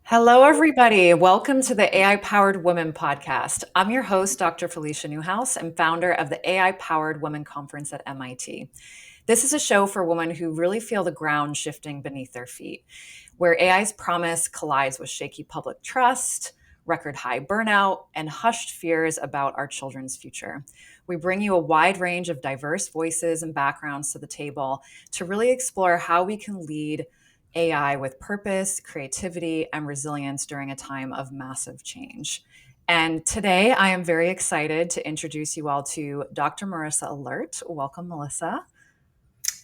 Hello, everybody. Welcome to the AI Powered Women podcast. I'm your host, Dr. Felicia Newhouse, and founder of the AI Powered Women Conference at MIT. This is a show for women who really feel the ground shifting beneath their feet, where AI's promise collides with shaky public trust, record high burnout, and hushed fears about our children's future. We bring you a wide range of diverse voices and backgrounds to the table to really explore how we can lead AI with purpose, creativity, and resilience during a time of massive change. And today I am very excited to introduce you all to Dr. Marissa Alert. Welcome, Melissa.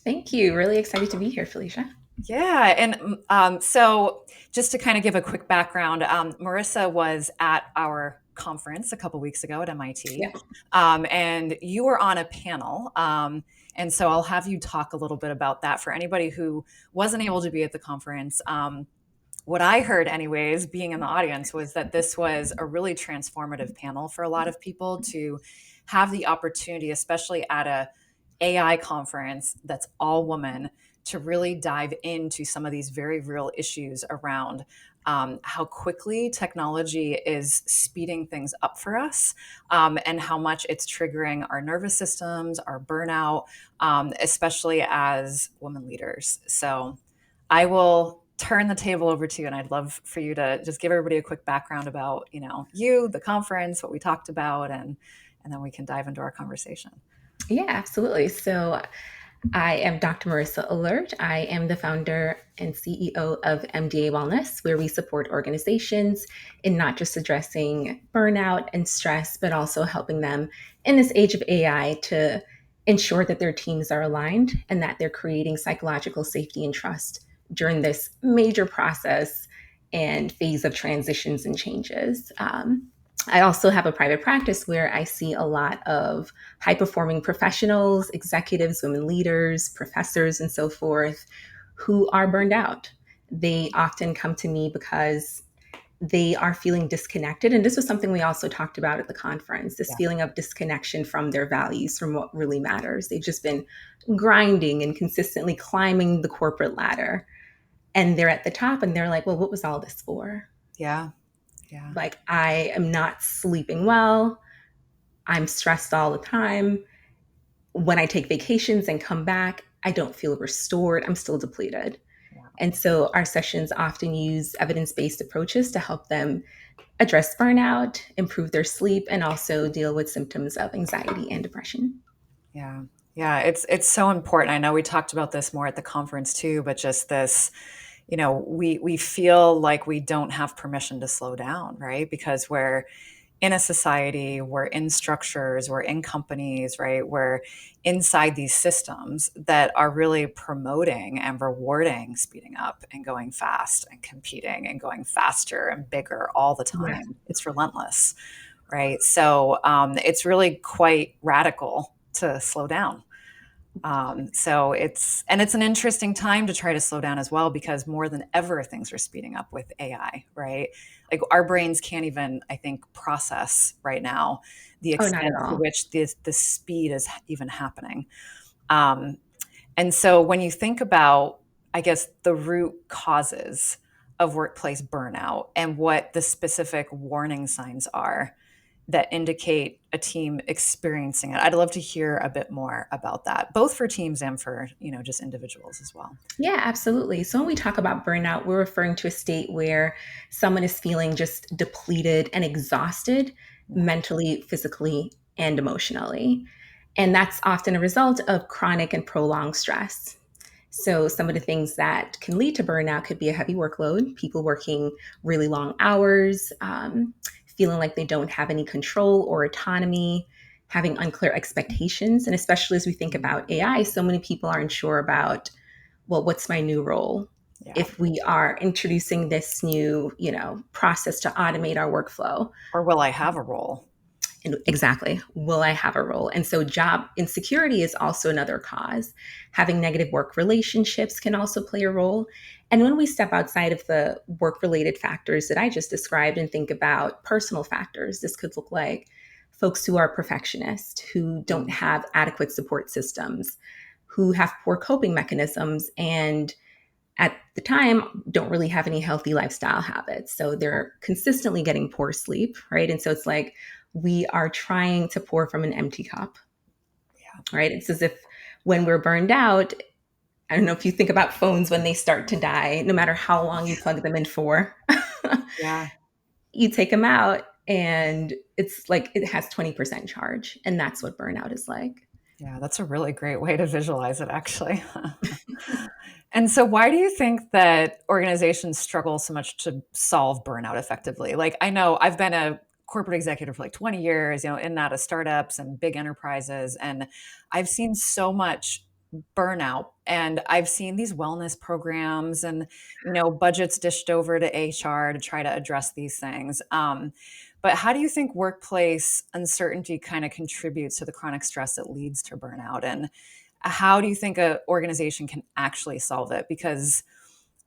Thank you. Really excited to be here, Felicia. Yeah, and so just to kind of give a quick background, Marissa was at our conference a couple weeks ago at MIT, Yeah. and you were on a panel. And so I'll have you talk a little bit about that for anybody who wasn't able to be at the conference. What I heard, anyways, being in the audience, was that this was a really transformative panel for a lot of people to have the opportunity, especially at a AI conference that's all women, to really dive into some of these very real issues around how quickly technology is speeding things up for us, and how much it's triggering our nervous systems, our burnout, especially as women leaders. So I will turn the table over to you, and I'd love for you to just give everybody a quick background about, you, the conference, what we talked about, and then we can dive into our conversation. Yeah, absolutely. So I am Dr. Marissa Alert. I am the founder and CEO of MDA Wellness, where we support organizations in not just addressing burnout and stress, but also helping them in this age of AI to ensure that their teams are aligned and that they're creating psychological safety and trust during this major process and phase of transitions and changes. I also have a private practice where I see a lot of high performing professionals, executives, women leaders, professors, and so forth who are burned out. They often come to me because they are feeling disconnected. And this was something we also talked about at the conference, this Yeah. feeling of disconnection from their values, from what really matters. They've just been grinding and consistently climbing the corporate ladder. And they're at the top and they're like, well, what was all this for? Yeah. Yeah. Like, I am not sleeping well. I'm stressed all the time. When I take vacations and come back, I don't feel restored. I'm still depleted. Yeah. And so our sessions often use evidence based approaches to help them address burnout, improve their sleep, and also deal with symptoms of anxiety and depression. Yeah. Yeah. It's so important. I know we talked about this more at the conference too, but just this, we feel like we don't have permission to slow down, right? Because we're in a society, we're in structures, we're in companies, right? We're inside these systems that are really promoting and rewarding speeding up and going fast and competing and going faster and bigger all the Yeah. time. It's relentless, right? So it's really quite radical to slow down. So it's an interesting time to try to slow down as well, because more than ever things are speeding up with AI, right? Like our brains can't even, I think, process right now the Oh, not at extent to all. which the speed is even happening. Um, and so when you think about, I guess, the root causes of workplace burnout and what the specific warning signs are that indicate a team experiencing it, I'd love to hear a bit more about that, both for teams and for, just individuals as well. Yeah, absolutely. So when we talk about burnout, we're referring to a state where someone is feeling just depleted and exhausted Yeah. mentally, physically, and emotionally. And that's often a result of chronic and prolonged stress. So, some of the things that can lead to burnout could be a heavy workload, people working really long hours, feeling like they don't have any control or autonomy, having unclear expectations. And especially as we think about AI, so many people aren't sure about, well, what's my new role? Yeah. If we are introducing this new, process to automate our workflow, Or will I have a role? and exactly, will I have a role? And so job insecurity is also another cause. Having negative work relationships can also play a role. And when we step outside of the work related factors that I just described and think about personal factors, this could look like folks who are perfectionists, who don't Mm. have adequate support systems, who have poor coping mechanisms, and at the time don't really have any healthy lifestyle habits. So they're consistently getting poor sleep, right? And so it's like we are trying to pour from an empty cup, Yeah. right? It's as if when we're burned out, I don't know if you think about phones when they start to die, no matter how long you plug them in for, Yeah. you take them out and it's like it has 20% charge. And that's what burnout is like. Yeah, that's a really great way to visualize it, actually. And so, why do you think that organizations struggle so much to solve burnout effectively? Like, I know I've been a corporate executive for like 20 years, in and out of startups and big enterprises, and I've seen so much burnout. And I've seen these wellness programs and, budgets dished over to HR to try to address these things. But how do you think workplace uncertainty kind of contributes to the chronic stress that leads to burnout? And how do you think an organization can actually solve it? Because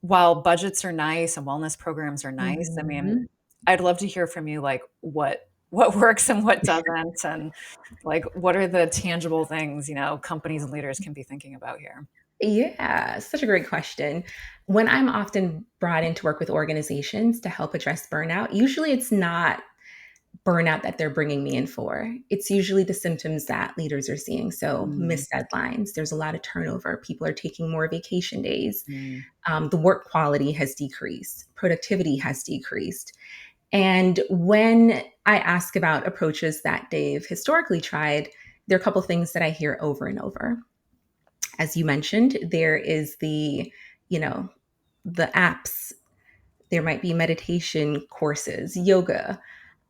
while budgets are nice and wellness programs are nice, I mean, Mhm. I'd love to hear from you, like what works and what doesn't, and like what are the tangible things companies and leaders can be thinking about here. Yeah, such a great question. When I'm often brought in to work with organizations to help address burnout, usually it's not burnout that they're bringing me in for. It's usually the symptoms that leaders are seeing. So, Mm, missed deadlines, there's a lot of turnover, people are taking more vacation days, mm, the work quality has decreased, productivity has decreased. And when I ask about approaches that they've historically tried, there are a couple things that I hear over and over. As you mentioned, there is you know, the apps, there might be meditation courses, yoga,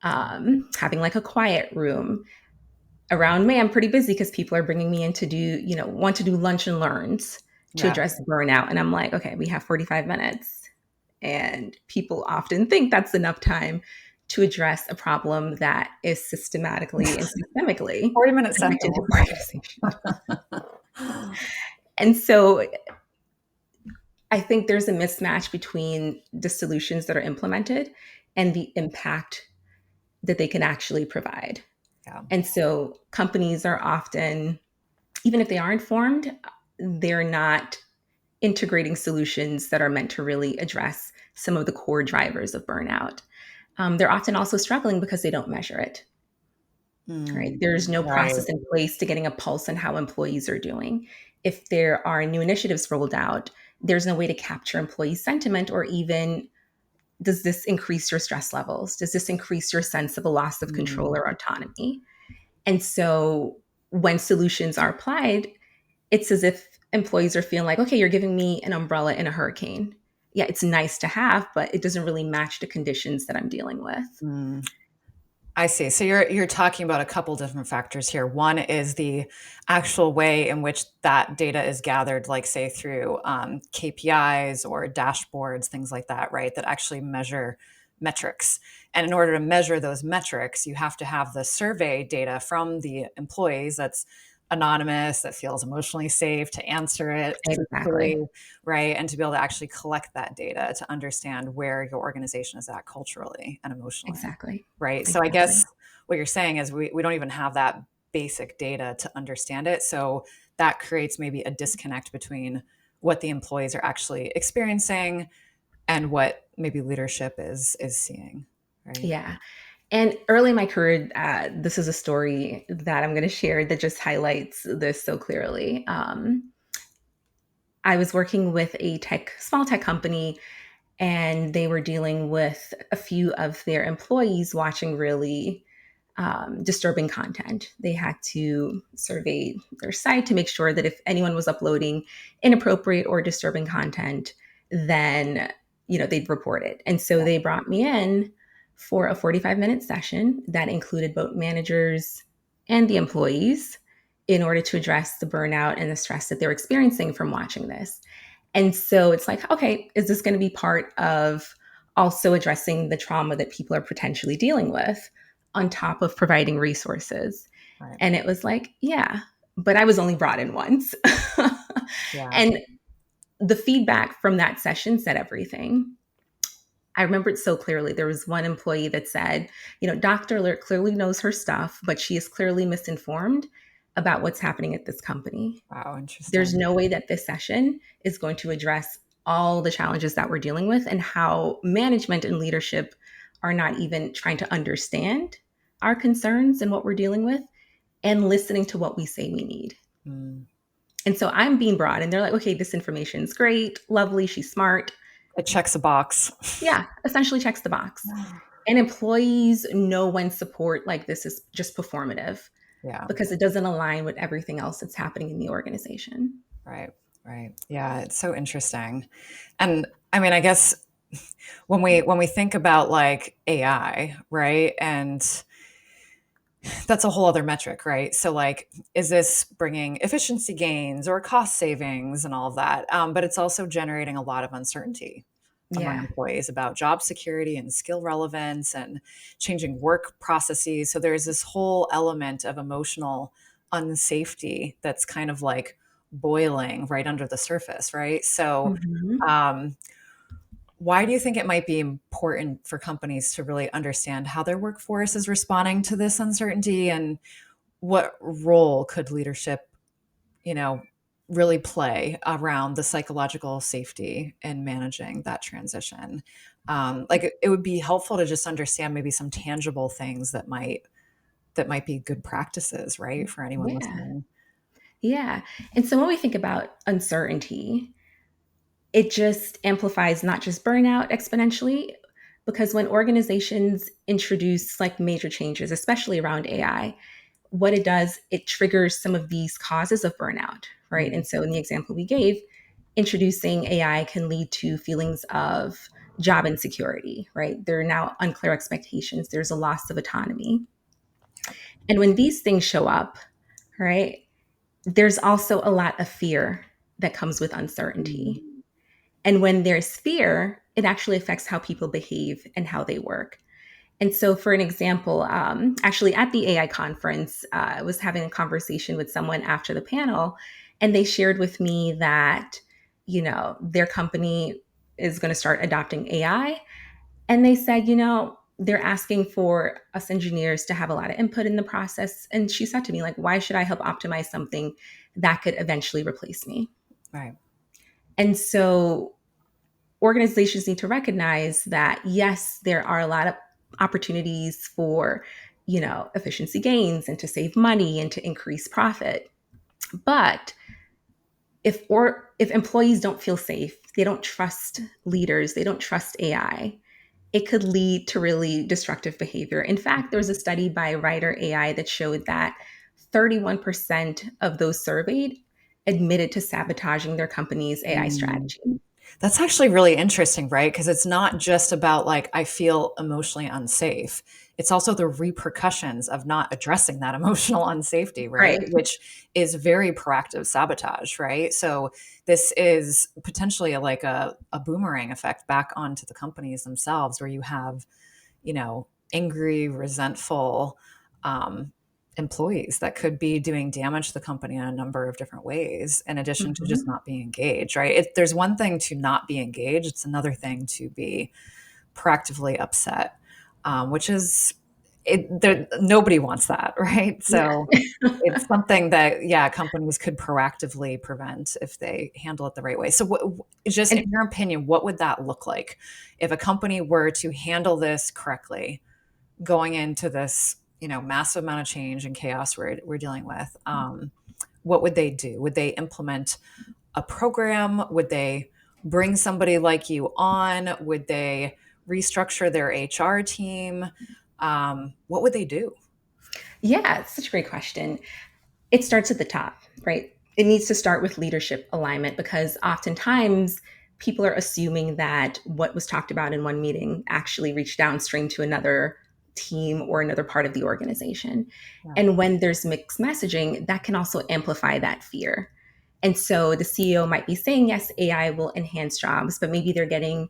having like a quiet room. Around me, I'm pretty busy because people are bringing me in to do, want to do lunch and learns to yeah. address burnout. And I'm like, okay, we have 45 minutes. And people often think that's enough time to address a problem that is systematically and systemically 40 minutes connected to sensible. the organization. And so I think there's a mismatch between the solutions that are implemented and the impact that they can actually provide. Yeah. And so companies are often, even if they are informed, they're not integrating solutions that are meant to really address some of the core drivers of burnout. They're often also struggling because they don't measure it. Right? Mm, There's no right. process in place to getting a pulse on how employees are doing. If there are new initiatives rolled out, there's no way to capture employee sentiment or even does this increase your stress levels? Does this increase your sense of a loss of control Mm, or autonomy? And so when solutions are applied, it's as if employees are feeling like, okay, you're giving me an umbrella in a hurricane. Yeah, it's nice to have, but it doesn't really match the conditions that I'm dealing with. mm. I see. So you're talking about a couple different factors here. One is the actual way in which that data is gathered, like say through KPIs or dashboards, things like that, right? That actually measure metrics. And in order to measure those metrics, you have to have the survey data from the employees that's anonymous, that feels emotionally safe to answer it truthfully, Exactly. right? And to be able to actually collect that data to understand where your organization is at culturally and emotionally. Exactly. Right. So I guess Exactly. what you're saying is we don't even have that basic data to understand it. So that creates maybe a disconnect between what the employees are actually experiencing and what maybe leadership is seeing. Right. Yeah. And early in my career, this is a story that I'm going to share that just highlights this so clearly. I was working with a small tech company, and they were dealing with a few of their employees watching really disturbing content. They had to survey their site to make sure that if anyone was uploading inappropriate or disturbing content, then they'd report it. And so Yeah. they brought me in for a 45-minute session that included both managers and the employees in order to address the burnout and the stress that they're experiencing from watching this. And so it's like, okay, is this going to be part of also addressing the trauma that people are potentially dealing with on top of providing resources? Right. And it was like, yeah, but I was only brought in once. Yeah. And the feedback from that session said everything. I remember it so clearly. There was one employee that said, Dr. Alert clearly knows her stuff, but she is clearly misinformed about what's happening at this company. Wow. There's Interesting. no way that this session is going to address all the challenges that we're dealing with and how management and leadership are not even trying to understand our concerns and what we're dealing with and listening to what we say we need. Mm. And so I'm being brought and they're like, okay, this information is great, lovely, she's smart. It checks a box. Yeah, essentially checks the box. And employees know when support like this is just performative Yeah. because it doesn't align with everything else that's happening in the organization. Right. Right. Yeah. It's so interesting. And I mean, I guess when we think about like AI, right? And that's a whole other metric, right? So, like, is this bringing efficiency gains or cost savings and all of that? But it's also generating a lot of uncertainty among Yeah. employees about job security and skill relevance and changing work processes. So, there's this whole element of emotional unsafety that's kind of like boiling right under the surface, right? So, Mhm. um, why do you think it might be important for companies to really understand how their workforce is responding to this uncertainty, and what role could leadership, you know, really play around the psychological safety in managing that transition? Like it would be helpful to just understand maybe some tangible things that might be good practices, right, for anyone Yeah. listening. Yeah. And so when we think about uncertainty, it just amplifies not just burnout exponentially, because when organizations introduce like major changes, especially around AI, what it does, it triggers some of these causes of burnout, right? Mm, And so in the example we gave, introducing AI can lead to feelings of job insecurity, right? There are now unclear expectations, there's a loss of autonomy. And when these things show up, right, there's also a lot of fear that comes with mm, uncertainty. And when there's fear, it actually affects how people behave and how they work. And so, for an example, actually at the AI conference, I was having a conversation with someone after the panel, and they shared with me that, their company is going to start adopting AI. And they said, they're asking for us engineers to have a lot of input in the process. And she said to me, like, why should I help optimize something that could eventually replace me? right. And so organizations need to recognize that yes, there are a lot of opportunities for, efficiency gains and to save money and to increase profit. But if employees don't feel safe, they don't trust leaders, they don't trust AI, it could lead to really destructive behavior. In fact, there was a study by Writer AI that showed that 31% of those surveyed admitted to sabotaging their company's AI Mm. strategy. That's actually really interesting, right? Because it's not just about like, I feel emotionally unsafe. It's also the repercussions of not addressing that emotional unsafety, right? Right. Which is very proactive sabotage, right? So this is potentially like a boomerang effect back onto the companies themselves, where you have, angry, resentful, um, employees that could be doing damage to the company in a number of different ways, in addition to just Mhm. not being engaged, right? There's one thing to not be engaged, it's another thing to be proactively upset, which is nobody wants that, right? Yeah. So it's something that, yeah, companies could proactively prevent if they handle it the right way. So, just in And your opinion, what would that look like if a company were to handle this correctly, going into this, massive amount of change and chaos we're dealing with? What would they do? Would they implement a program? Would they bring somebody like you on? Would they restructure their HR team? What would they do? yeah, it's such a great question. It starts at the top, right? It needs to start with leadership alignment because oftentimes people are assuming that what was talked about in one meeting actually reached downstream to another team or another part of the organization. Yeah. And when there's mixed messaging, that can also amplify that fear. And so the CEO might be saying, yes, AI will enhance jobs, but maybe they're getting,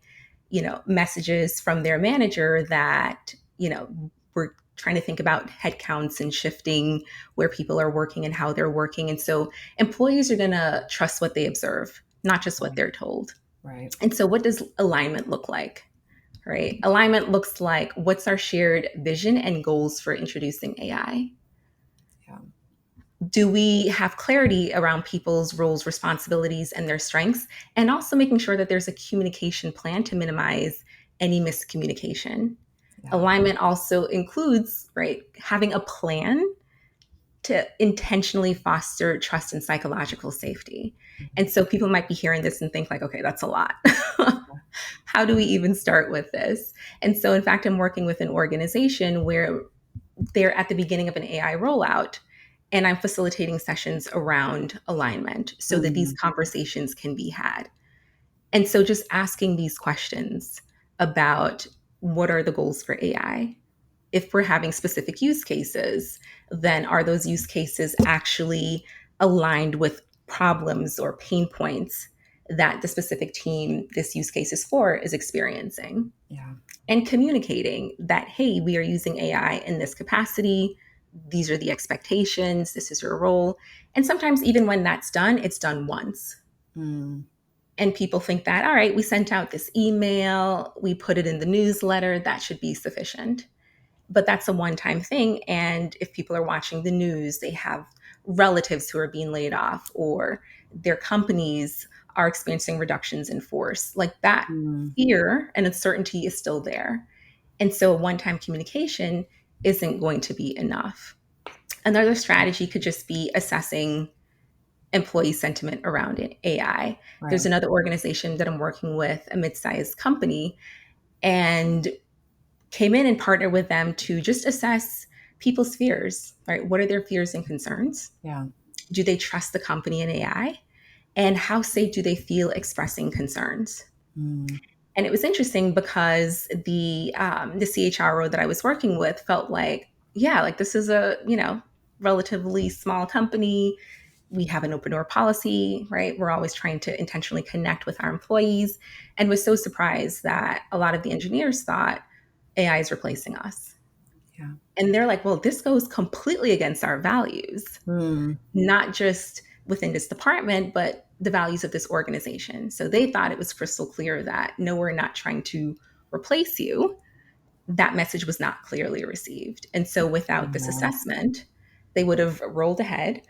messages from their manager that, we're trying to think about headcounts and shifting where people are working and how they're working. And so employees are going to trust what they observe, not just what Right. they're told. Right. And so, what does alignment look like? Right? Alignment looks like what's our shared vision and goals for introducing AI? Yeah. Do we have clarity around people's roles, responsibilities, and their strengths? And also making sure that there's a communication plan to minimize any miscommunication. Yeah. Alignment also includes, right, having a plan to intentionally foster trust and psychological safety. Mhm. And so people might be hearing this and think like, okay, that's a lot. How do we even start with this? And so in fact, I'm working with an organization where they're at the beginning of an AI rollout, and I'm facilitating sessions around alignment so that these Mm. conversations can be had. And so just asking these questions about what are the goals for AI? If we're having specific use cases, then are those use cases actually aligned with problems or pain points that the specific team this use case is for is experiencing? Yeah. And communicating that, hey, we are using AI in this capacity. These are the expectations. This is your role. And sometimes, even when that's done, it's done once. Mm. And people think that, all right, we sent out this email, we put it in the newsletter, that should be sufficient. But that's a one time thing. And if people are watching the news, they have relatives who are being laid off, or their companies are experiencing reductions in force. Like that Mm. fear and uncertainty is still there. And so one time communication isn't going to be enough. Another strategy could just be assessing employee sentiment around AI. There's Right. another organization that I'm working with, a mid sized company, and came in and partnered with them to just assess people's fears, right? What are their fears and concerns? Yeah. Do they trust the company and AI? And how safe do they feel expressing concerns? Mm. And it was interesting because the CHRO that I was working with felt like, yeah, like this is a relatively small company. We have an open door policy, right? We're always trying to intentionally connect with our employees, and was so surprised that a lot of the engineers thought AI is replacing us. Yeah. And they're like, well, this goes completely against our values, Mm. not just within this department, but the values of this organization. So they thought it was crystal clear that no, we're not trying to replace you. That message was not clearly received. And so without this Yeah. assessment, they would have rolled ahead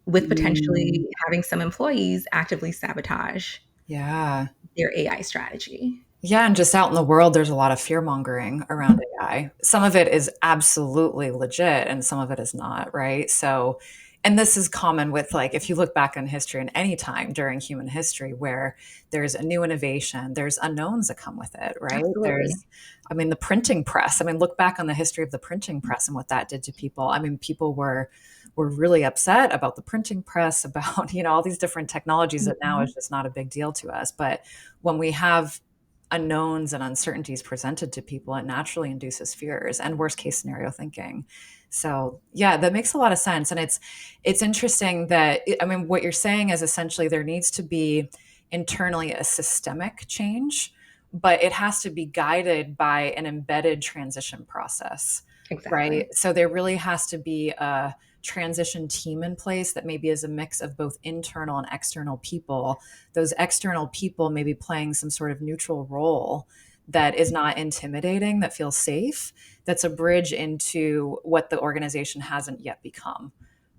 with Mm. potentially having some employees actively sabotage Yeah. their AI strategy. Yeah, and just out in the world, there's a lot of fear mongering around AI. Some of it is absolutely legit, and some of it is not, right? So, and this is common with like, if you look back in history and any time during human history where there's a new innovation, there's unknowns that come with it, right? Absolutely. There's, I mean, the printing press. I mean, look back on the history of the printing press and what that did to people. I mean, people were really upset about the printing press, about, all these different technologies that now Mhm. is just not a big deal to us. But when we have unknowns and uncertainties presented to people, it naturally induces fears and worst case scenario thinking. So yeah, that makes a lot of sense. And it's interesting that, I mean, what you're saying is essentially there needs to be internally a systemic change, but it has to be guided by an embedded transition process, right? Exactly. So there really has to be a transition team in place that maybe is a mix of both internal and external people. Those external people may be playing some sort of neutral role that is not intimidating, that feels safe, that's a bridge into what the organization hasn't yet become,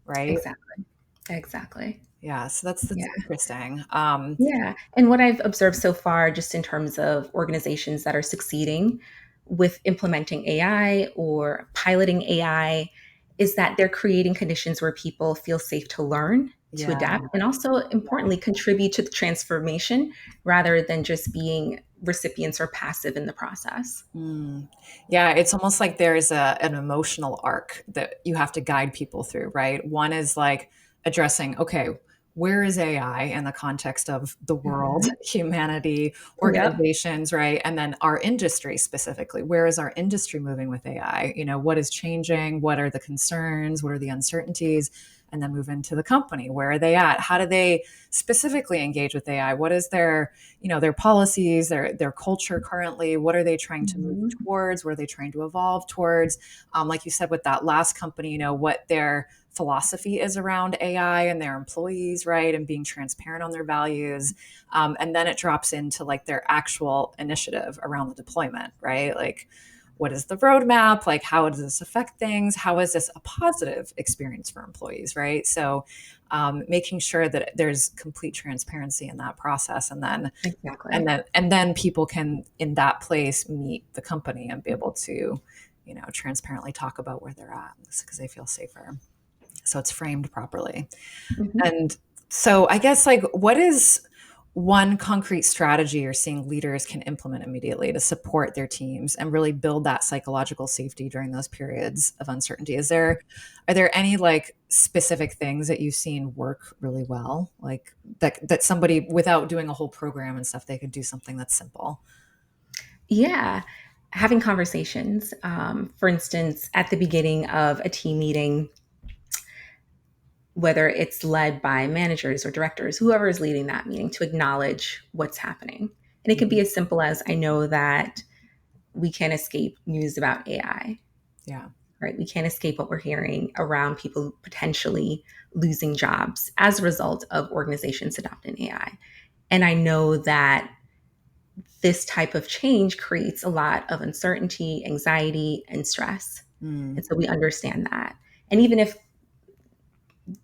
right? Exactly. Exactly. Yeah, so that's Yeah. interesting. Yeah. And what I've observed so far, just in terms of organizations that are succeeding with implementing AI or piloting AI, is that they're creating conditions where people feel safe to learn, to Yeah. adapt, and also importantly, contribute to the transformation rather than just being recipients or passive in the process. Mm. Yeah, it's almost like there's an emotional arc that you have to guide people through, right? One is like addressing, okay, where is AI in the context of the world, Mhm. humanity, Yep. organizations, right? And then our industry specifically, where is our industry moving with AI? What is changing? What are the concerns? What are the uncertainties? And then move into the company. Where are they at? How do they specifically engage with AI? What is their policies, their culture currently? What are they trying to move Mhm. towards? What are they trying to evolve towards? Like you said with that last company, what their philosophy is around AI and their employees, right? And being transparent on their values. And then it drops into like their actual initiative around the deployment, right? Like, what is the roadmap? Like, how does this affect things? How is this a positive experience for employees, right? So making sure that there's complete transparency in that process, Exactly. and then people can in that place meet the company and be able to, you know, transparently talk about where they're at because they feel safer. So it's framed properly. Mhm. And so I guess like what is one concrete strategy you're seeing leaders can implement immediately to support their teams and really build that psychological safety during those periods of uncertainty? Are there any like specific things that you've seen work really well? Like that somebody without doing a whole program and stuff, they could do something that's simple. Yeah. Having conversations. For instance, at the beginning of a team meeting, whether it's led by managers or directors, whoever is leading that meeting, to acknowledge what's happening. And it can be Mhm. as simple as, I know that we can't escape news about AI, Yeah. right? We can't escape what we're hearing around people potentially losing jobs as a result of organizations adopting AI. And I know that this type of change creates a lot of uncertainty, anxiety, and stress. Mm. And so we understand that. And even if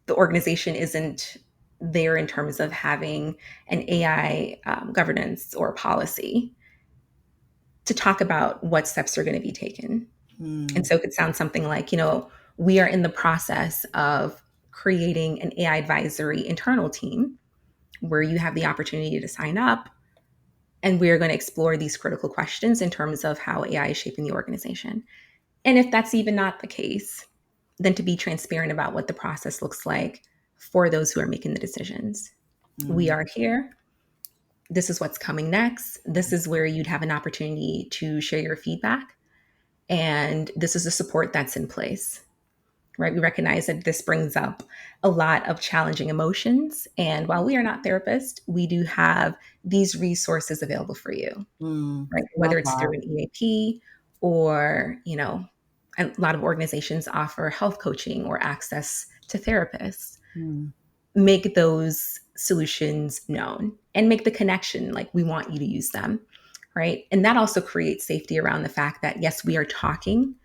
the organization isn't there in terms of having an AI governance or policy, to talk about what steps are going to be taken. And Mm. so it could sound something like, we are in the process of creating an AI advisory internal team where you have the opportunity to sign up. And we're going to explore these critical questions in terms of how AI is shaping the organization. And if that's even not the case, then to be transparent about what the process looks like for those who are making the decisions. We Mm. are here. This is what's coming next. This is where you'd have an opportunity to share your feedback. And this is the support that's in place, right? We recognize that this brings up a lot of challenging emotions. And while we are not therapists, we do have these resources available for you, Mm. right? Love Whether it's through that. an EAP or, a lot of organizations offer health coaching or access to therapists. Mm. Make those solutions known and make the connection like we want you to use them, right? And that also creates safety around the fact that, yes, we are talking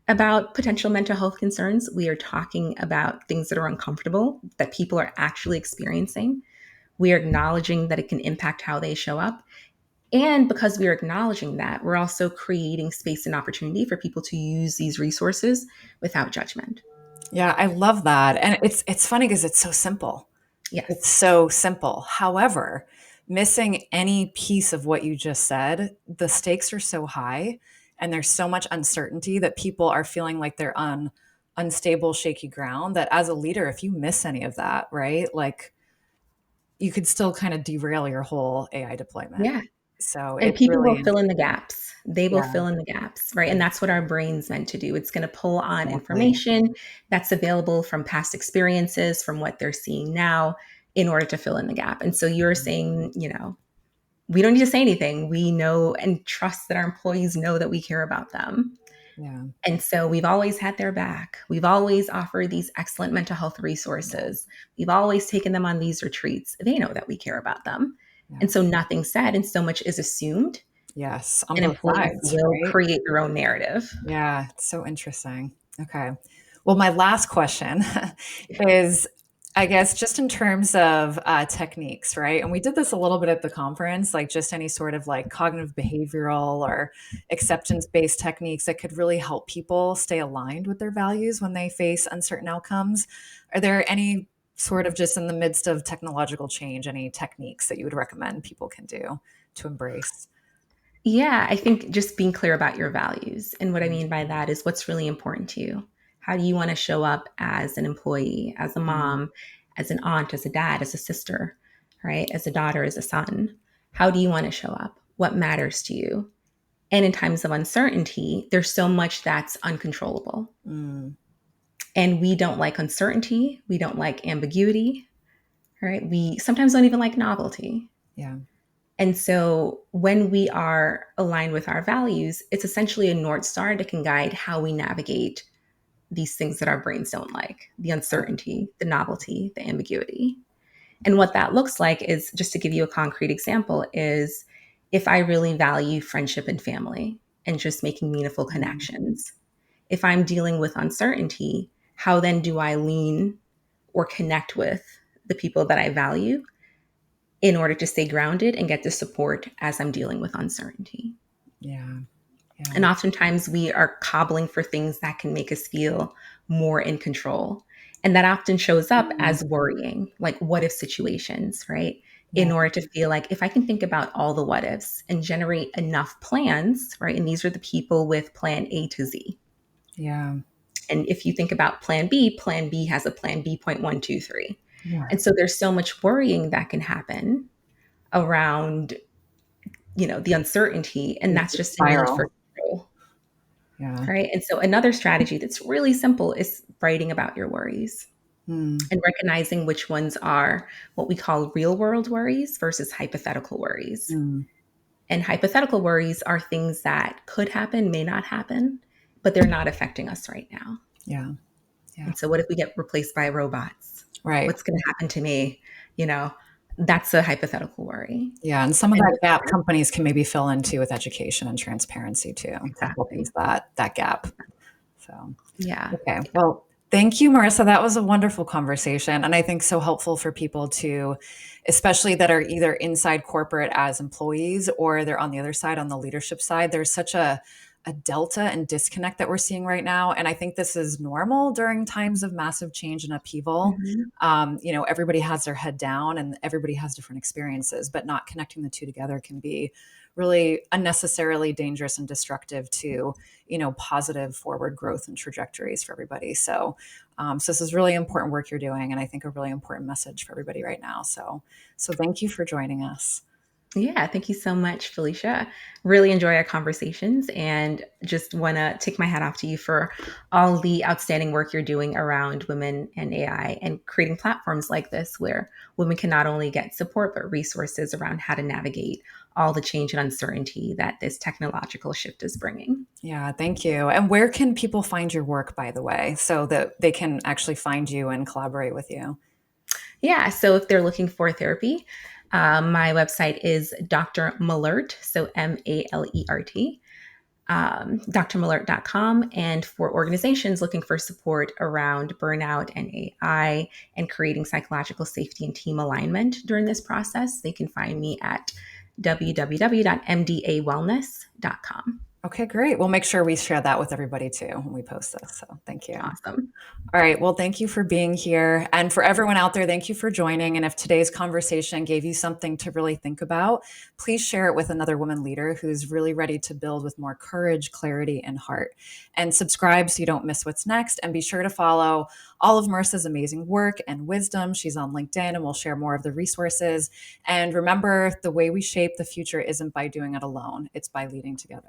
about potential mental health concerns. We are talking about things that are uncomfortable that people are actually experiencing. We are acknowledging that it can impact how they show up. And because we are acknowledging that, we're also creating space and opportunity for people to use these resources without judgment. Yeah, I love that. And it's funny because it's so simple. It's Yes. so simple. However, missing any piece of what you just said, the stakes are so high and there's so much uncertainty that people are feeling like they're on unstable, shaky ground that as a leader, if you miss any of that, right? Like you could still kind of derail your whole AI deployment. Yeah. So And it's people really will fill in the gaps. They will yeah, fill in the gaps, right? And that's what our brain's meant to do. It's going to pull on exactly. information that's available from past experiences, from what they're seeing now, in order to fill in the gap. And so you're saying, we don't need to say anything. We know and trust that our employees know that we care about them. Yeah. And so we've always had their back. We've always offered these excellent mental health Yeah. resources. We've always taken them on these retreats. They know that we care about them. Yeah. And so nothing's said and so much is assumed, Yes, on and both employees sides, will right? create their own narrative. Yeah, it's so interesting. Okay. Well, my last question is, I guess, just in terms of techniques, right? And we did this a little bit at the conference, like just any sort of like cognitive behavioral or acceptance based techniques that could really help people stay aligned with their values when they face uncertain outcomes. Are there any sort of just in the midst of technological change, any techniques that you would recommend people can do to embrace? Yeah, I think just being clear about your values. And what I mean by that is what's really important to you. How do you want to show up as an employee, as a Mm. mom, as an aunt, as a dad, as a sister, right? As a daughter, as a son? How do you want to show up? What matters to you? And in times of uncertainty, there's so much that's uncontrollable. Mm. And we don't like uncertainty. We don't like ambiguity, right? We sometimes don't even like novelty. Yeah. And so when we are aligned with our values, it's essentially a North Star that can guide how we navigate these things that our brains don't like: the uncertainty, the novelty, the ambiguity. And what that looks like is, just to give you a concrete example, is if I really value friendship and family, and just making meaningful Mm. connections. If I'm dealing with uncertainty, how then do I lean or connect with the people that I value in order to stay grounded and get the support as I'm dealing with uncertainty? Yeah. And Yeah. oftentimes we are cobbling for things that can make us feel more in control. And that often shows up Mm. as worrying, like what if situations, right? Yeah. In order to feel like if I can think about all the what ifs and generate enough plans, right? And these are the people with plan A to Z. Yeah. And if you think about plan B has a plan B point one, two, three. Yeah. And so there's so much worrying that can happen around, the uncertainty. And It's that's a just a need for spiral. control. Yeah. Right. And so another strategy that's really simple is writing about your worries Mm. and recognizing which ones are what we call real world worries versus hypothetical worries. Mm. And hypothetical worries are things that could happen, may not happen, but they're not affecting us right now. Yeah. Yeah. And so, what if we get replaced by robots? Right. What's going to happen to me? You know, that's a hypothetical worry. Yeah, and some of And that with gap that, companies can maybe fill into with education and transparency too, to help ease exactly. that gap. So, Yeah. okay. Well, thank you, Marissa. That was a wonderful conversation. And I think so helpful for people to, especially that are either inside corporate as employees or they're on the other side, on the leadership side. There's such a delta and disconnect that we're seeing right now. And I think this is normal during times of massive change and upheaval. Mhm. Everybody has their head down and everybody has different experiences, but not connecting the two together can be really unnecessarily dangerous and destructive to positive forward growth and trajectories for everybody. So this is really important work you're doing, and I think a really important message for everybody right now. So thank you for joining us. Yeah, thank you so much, Felicia. Really enjoy our conversations and just want to take my hat off to you for all the outstanding work you're doing around women and AI and creating platforms like this where women can not only get support, but resources around how to navigate all the change and uncertainty that this technological shift is bringing. Yeah, thank you. And where can people find your work, by the way, so that they can actually find you and collaborate with you? Yeah, so if they're looking for therapy, my website is Dr. Malert, so Malert, drmalert.com. And for organizations looking for support around burnout and AI and creating psychological safety and team alignment during this process, they can find me at www.mdawellness.com. Okay, great. We'll make sure we share that with everybody too when we post this. So thank you. Awesome. All right. Well, thank you for being here. And for everyone out there, thank you for joining. And if today's conversation gave you something to really think about, please share it with another woman leader who's really ready to build with more courage, clarity, and heart. And subscribe so you don't miss what's next. And be sure to follow all of Marissa's amazing work and wisdom. She's on LinkedIn and we'll share more of the resources. And remember, the way we shape the future isn't by doing it alone, it's by leading together.